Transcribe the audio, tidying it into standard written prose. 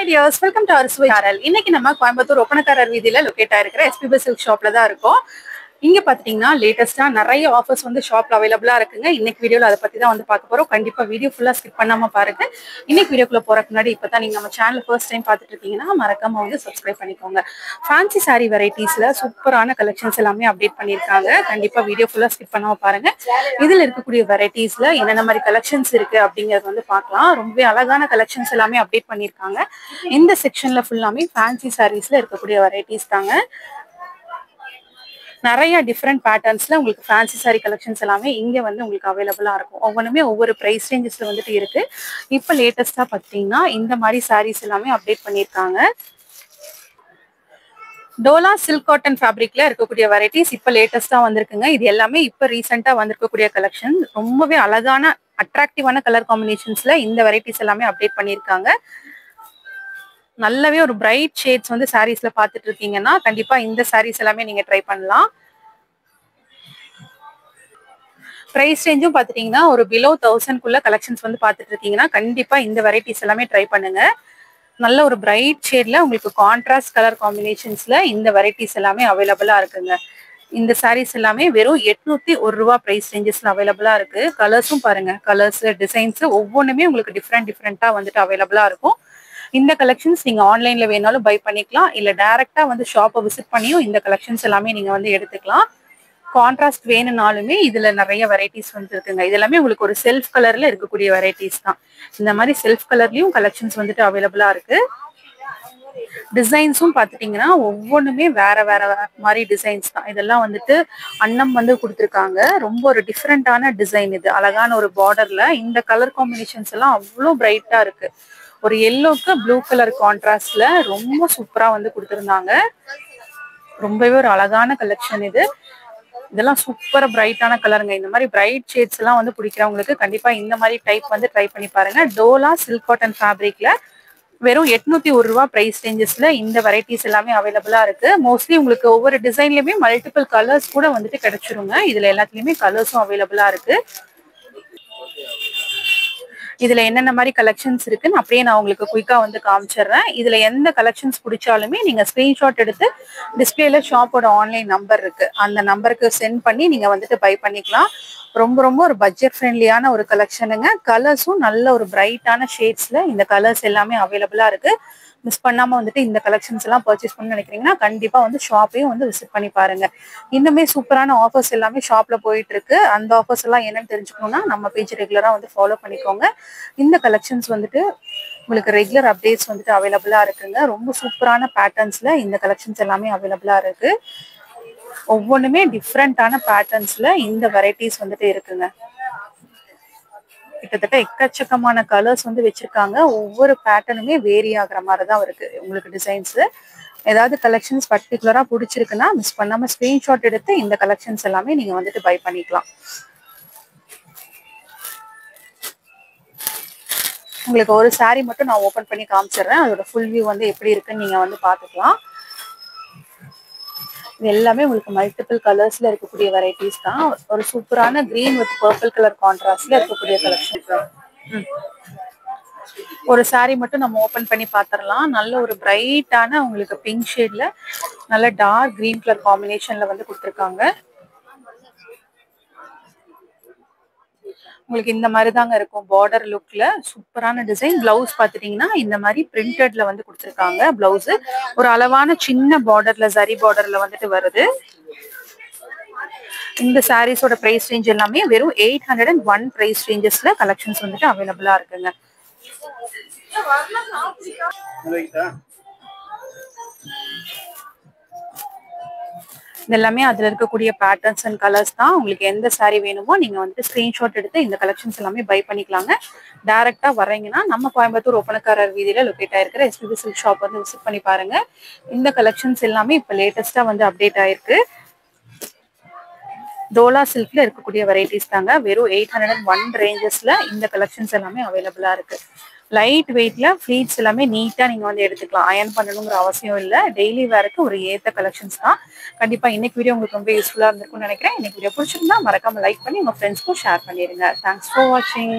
Hi dears, welcome to our Switch channel. இன்னைக்கு நம்ம கோயம்புத்தூர் ஒப்பனக்காரர் வீதியில லொகேட் ஆயிருக்கிற SPB Silk ஷாப்ல தான் இருக்கோம். இங்க பாத்தீங்கன்னா லேட்டஸ்டா நிறைய ஆஃபர்ஸ் வந்து ஷாப்ல அவைலபிளா இருக்குங்க. இன்னைக்கு வீடியோல அதை பத்தி தான் வந்து பார்க்க போறோம். கண்டிப்பா வீடியோ ஃபுல்லா ஸ்கிப் பண்ணாம பாருங்க. இன்னைக்கு வீடியோக்குள்ள போறதுக்கு முன்னாடி இப்பதான் நீங்க நம்ம சேனல் ஃபர்ஸ்ட் டைம் பார்த்துட்டு இருக்கீங்கன்னா மறக்காம வந்து சப்ஸ்கிரைப் பண்ணிக்கோங்க. ஃபேன்சி சாரி வெரைட்டிஸ்ல சூப்பரான கலெக்ஷன்ஸ் எல்லாமே அப்டேட் பண்ணிருக்காங்க. கண்டிப்பா வீடியோ ஃபுல்லா ஸ்கிப் பண்ணாம பாருங்க. இதுல இருக்கக்கூடிய வெரைட்டிஸ்ல என்னென்ன மாதிரி கலெக்ஷன்ஸ் இருக்கு அப்படிங்கறது வந்து பார்க்கலாம். ரொம்பவே அழகான கலெக்ஷன்ஸ் எல்லாமே அப்டேட் பண்ணிருக்காங்க. இந்த செக்ஷன்ல ஃபுல்லாமே ஃபேன்சி சாரீஸ்ல இருக்கக்கூடிய வெரைட்டிஸ் தாங்க. நிறைய டிஃப்ரெண்ட் பேட்டர்ன்ஸ்ல உங்களுக்கு ஃபேன்சி சாரி கலெக்ஷன்ஸ் எல்லாமே இங்க வந்து உங்களுக்கு அவைலபிளா இருக்கும். ஒவ்வொன்றுமே ஒவ்வொரு பிரைஸ் ரேஞ்சஸ்ல வந்துட்டு இருக்கு. இப்ப லேட்டஸ்டா பாத்தீங்கன்னா இந்த மாதிரி சாரீஸ் எல்லாமே அப்டேட் பண்ணிருக்காங்க. டோலா சில்க் காட்டன் ஃபேப்ரிக்ல இருக்கக்கூடிய வெரைட்டிஸ் இப்ப லேட்டஸ்டா வந்திருக்குங்க. இது எல்லாமே இப்ப ரீசெண்டா வந்திருக்கக்கூடிய கலெக்ஷன். ரொம்பவே அழகான அட்ராக்டிவான கலர் காம்பினேஷன்ஸ்ல இந்த வெரைட்டிஸ் எல்லாமே அப்டேட் பண்ணிருக்காங்க. நல்லாவே ஒரு பிரைட் ஷேட்ஸ் வந்து சாரீஸ்ல பாத்துட்டு இருக்கீங்கன்னா கண்டிப்பா இந்த சாரீஸ் எல்லாமே நீங்க ட்ரை பண்ணலாம். பிரைஸ் ரேஞ்சும் பாத்துட்டீங்கன்னா ஒரு பிலோ 1000 கலெக்ஷன்ஸ் வந்து பாத்துட்டு இருக்கீங்கன்னா கண்டிப்பா இந்த வெரைட்டிஸ் எல்லாமே ட்ரை பண்ணுங்க. நல்ல ஒரு பிரைட் ஷேட்ல உங்களுக்கு கான்ட்ராஸ்ட் கலர் காம்பினேஷன்ஸ்ல இந்த வெரைட்டிஸ் எல்லாமே அவைலபிளா இருக்குங்க. இந்த சாரீஸ் எல்லாமே வெறும் 801 ரூபா பிரைஸ் ரேஞ்சஸ்ல அவைலபிளா இருக்கு. கலர்ஸும் பாருங்க, கலர்ஸ் டிசைன்ஸ் ஒவ்வொன்றுமே உங்களுக்கு டிஃப்ரெண்டா வந்துட்டு அவைலபிளா இருக்கும். இந்த கலெக்ஷன்ஸ் நீங்க ஆன்லைன்ல வேணாலும் பை பண்ணிக்கலாம், இல்ல டைரக்டா வந்து ஷாப்பை விசிட் பண்ணியும் இந்த கலெக்ஷன்ஸ் எல்லாமே நீங்க வந்து எடுத்துக்கலாம். கான்ட்ராஸ்ட் வேணும்னாலுமே இதுல நிறைய வெரைட்டிஸ் வந்து இருக்குங்க. இது எல்லாமே உங்களுக்கு ஒரு செல்ஃப் கலர்ல இருக்கக்கூடிய வெரைட்டிஸ் தான். இந்த மாதிரி செல்ஃப் கலர்லயும் கலெக்ஷன்ஸ் வந்துட்டு அவைலபிளா இருக்கு. டிசைன்ஸும் பாத்துட்டீங்கன்னா ஒவ்வொன்றுமே வேற வேற மாதிரி டிசைன்ஸ் தான். இதெல்லாம் வந்துட்டு அன்னம் வந்து கொடுத்துருக்காங்க. ரொம்ப ஒரு டிஃப்ரெண்டான டிசைன். இது அழகான ஒரு பார்டர்ல இந்த கலர் காம்பினேஷன்ஸ் எல்லாம் அவ்வளோ பிரைட்டா இருக்கு. ஒரு எல்லோக்கு ப்ளூ கலர் கான்ட்ராஸ்ட்ல ரொம்ப சூப்பரா வந்து கொடுத்துருந்தாங்க. ரொம்பவே ஒரு அழகான கலெக்ஷன் இது. இதெல்லாம் சூப்பரா பிரைட்டான கலருங்க. இந்த மாதிரி பிரைட் ஷேட்ஸ் எல்லாம் வந்து பிடிக்கிறவங்களுக்கு கண்டிப்பா இந்த மாதிரி டைப் வந்து ட்ரை பண்ணி பாருங்க. டோலா சில்க் காட்டன் ஃபேப்ரிக்ல வெறும் 801 ரூபா பிரைஸ் ரேஞ்சஸ்ல இந்த வெரைட்டிஸ் எல்லாமே அவைலபிளா இருக்கு. மோஸ்ட்லி உங்களுக்கு ஒவ்வொரு டிசைன்லயுமே மல்டிபிள் கலர்ஸ் கூட வந்துட்டு கிடைச்சிருங்க. இதுல எல்லாத்துலயுமே கலர்ஸும் அவைலபிளா இருக்கு. இதுல என்னென்ன மாதிரி கலெக்ஷன்ஸ் இருக்குன்னு அப்படியே நான் உங்களுக்கு குயிக்கா வந்து காமிச்சிடுறேன். இதுல எந்த கலெக்ஷன்ஸ் பிடிச்சாலுமே நீங்க ஸ்கிரீன்ஷாட் எடுத்து டிஸ்பிளேல ஷாப்போட ஆன்லைன் நம்பர் இருக்கு, அந்த நம்பருக்கு சென்ட் பண்ணி நீங்க வந்துட்டு பை பண்ணிக்கலாம். ரொம்ப ரொம்ப ஒரு பட்ஜெட் ஃப்ரெண்ட்லியான ஒரு கலெக்ஷனுங்க. கலர்ஸும் நல்ல ஒரு பிரைட்டான ஷேட்ஸ்ல இந்த கலர்ஸ் எல்லாமே அவைலபிளா இருக்கு. மிஸ் பண்ணாம வந்துட்டு இந்த கலெக்ஷன்ஸ் எல்லாம் பர்ச்சேஸ் பண்ணி நினைக்கிறீங்கன்னா கண்டிப்பா வந்து ஷாப்பையும் வந்து விசிட் பண்ணி பாருங்க. இன்னுமே சூப்பரான ஆஃபர்ஸ் எல்லாமே ஷாப்ல போயிட்டு இருக்கு. அந்த ஆஃபர்ஸ் எல்லாம் என்னன்னு தெரிஞ்சுக்கணும்னா நம்ம பேஜ் ரெகுலரா வந்து ஃபாலோ பண்ணிக்கோங்க. இந்த கலெக்ஷன்ஸ் வந்துட்டு உங்களுக்கு ரெகுலர் அப்டேட்ஸ் வந்துட்டு அவைலபிளா இருக்குங்க. ரொம்ப சூப்பரான பேட்டர்ன்ஸ்ல இந்த கலெக்ஷன்ஸ் எல்லாமே அவைலபிளா இருக்கு. ஒவ்வொன்றுமே டிஃப்ரெண்டான பேட்டர்ன்ஸ்ல இந்த வெரைட்டிஸ் வந்துட்டு இருக்குங்க. கிட்டத்தட்ட எக்கச்சக்கமான கலர்ஸ் வந்து வச்சிருக்காங்க. ஒவ்வொரு பேட்டர்னுமே வேரி ஆகுற மாதிரி தான் இருக்கு உங்களுக்கு டிசைன்ஸ். ஏதாவது கலெக்ஷன்ஸ் பர்டிகுலரா பிடிச்சிருக்குன்னா மிஸ் பண்ணாம ஸ்கிரீன்ஷாட் எடுத்து இந்த கலெக்ஷன்ஸ் எல்லாமே நீங்க வந்துட்டு பை பண்ணிக்கலாம். உங்களுக்கு ஒரு சாரி மட்டும் நான் ஓபன் பண்ணி காமிச்சிடுறேன். அதோட ஃபுல் வியூ வந்து எப்படி இருக்குன்னு நீங்க வந்து பாத்துக்கலாம். இது எல்லாமே உங்களுக்கு மல்டிபிள் கலர்ஸ்ல இருக்கக்கூடிய வெரைட்டிஸ் தான். ஒரு சூப்பரான கிரீன் வித் பர்பிள் கலர் கான்ட்ராஸ்ட்ல இருக்கக்கூடிய கலெக்ஷன். ஒரு சாரி மட்டும் நம்ம ஓபன் பண்ணி பாத்திரலாம். நல்ல ஒரு பிரைட்டான உங்களுக்கு பிங்க் ஷேட்ல நல்ல டார்க் கிரீன் கலர் காம்பினேஷன்ல வந்து கொடுத்துருக்காங்க. உங்களுக்கு இந்த மாதிரி தாங்க இருக்கும் பார்டர் லுக்ல. சூப்பரான டிசைன். பிளவுஸ் பாத்துட்டீங்கன்னா இந்த மாதிரி பிரிண்டட்ல வந்து கொடுத்துருக்காங்க. பிளவுஸ் ஒரு அளவான சின்ன பார்டர்ல சரி பார்டர்ல வந்துட்டு வருது. இந்த சாரீஸோட பிரைஸ் ரேஞ்ச் எல்லாமே வெறும் 801 பிரைஸ் ரேஞ்சஸ்ல கலெக்ஷன்ஸ் வந்துட்டு அவைலபிளா இருக்குங்க. இதெல்லாமே அதுல இருக்கக்கூடிய பேட்டர்ன்ஸ் அண்ட் கலர்ஸ் தான். உங்களுக்கு எந்த சாரி வேணுமோ நீங்க வந்துட்டு ஸ்கிரீன்ஷாட் எடுத்து இந்த கலெக்ஷன்ஸ் எல்லாமே பை பண்ணிக்கலாங்க. டைரக்டா வரீங்கன்னா நம்ம கோயம்புத்தூர் ஒப்பனக்காரர் வீதியில லொகேட் ஆயிருக்கிற SPB Silk ஷாப் வந்து விசிட் பண்ணி பாருங்க. இந்த கலெக்ஷன்ஸ் எல்லாமே இப்ப லேட்டஸ்டா வந்து அப்டேட் ஆயிருக்கு. டோலா சில்க்ல இருக்கக்கூடிய வெரைட்டிஸ் தாங்க. வெறும் 801 ரேஞ்சஸ்ல இந்த கலெக்ஷன்ஸ் எல்லாமே அவைலபிளா இருக்கு. லைட் வெயிட்ல ஃபிளீட்ஸ் எல்லாமே நீட்டா நீங்க வந்து எடுத்துக்கலாம். அயர்ன் பண்ணணுங்கிற அவசியம் இல்லை. டெய்லி வேருக்கு ஒரு ஏத்த கலெக்ஷன்ஸ் தான். கண்டிப்பா இன்னைக்கு வீடியோ உங்களுக்கு ரொம்ப யூஸ்ஃபுல்லா இருந்திருக்கும்னு நினைக்கிறேன். இன்னைக்கு வீடியோ பிடிச்சிருந்தா மறக்காம லைக் பண்ணி உங்க ஃப்ரெண்ட்ஸ்க்கும் ஷேர் பண்ணிடுங்க. தேங்க்ஸ் ஃபார் வாட்சிங்.